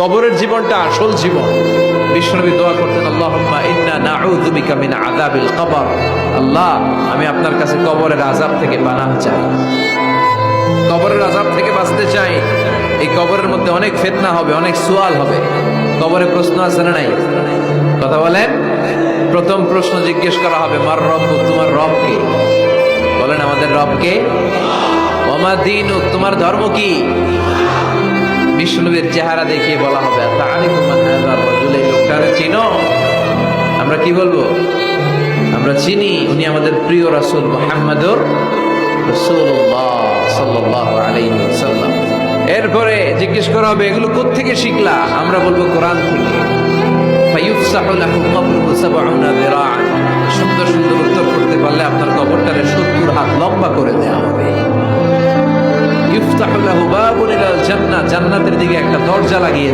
কবরের জীবনটা আসল জীবন। বিশ্বনবী দোয়া করতেন, আল্লাহুম্মা ইন্না নাউযু বিকা মিন আযাবিল কবর। আল্লাহ, আমি আপনার কাছে কবরের আযাব থেকে পানাহ চাই, কবরের আযাব থেকে বাঁচতে চাই। এই কবরের মধ্যে অনেক ফিতনা হবে, অনেক সুয়াল হবে। কবরে প্রশ্ন আছে না নাই? কথা বলেন। প্রথম প্রশ্ন জিজ্ঞেস করা হবে, মার রব্বুক, তোমার রব কে? বলেন, আমাদের রব কে? ওয়া মা দীনুক, তোমার ধর্ম কি? বিষ্ণুবীর চেহারা দেখিয়ে বলা হবে, তাআরিফু মান হাযা রাজুল, এই লোকটারে চিনো? আমরা কি বলবো? আমরা চিনি, উনি আমাদের প্রিয় রাসূল মুহাম্মদুর রাসূলুল্লাহ সাল্লাল্লাহু আলাইহি ওয়াসাল্লাম। এরপরে জিজ্ঞেস করা হবে, এগুলো কোত্থেকে শিখলা? আমরা বলবো কোরআন থেকে। ফায়ুফসাহু লাহু কবরুহু ৭০ যিরাআন, সুন্দর সুন্দর উত্তর করতে পারলে আপনার কবরটারে ৭০ হাত লম্বা করে দেওয়া হবে। ইফতাহু লাহু বাবুন ইলাল জান্নাহ, জান্নাতের দিকে একটা দরজা লাগিয়ে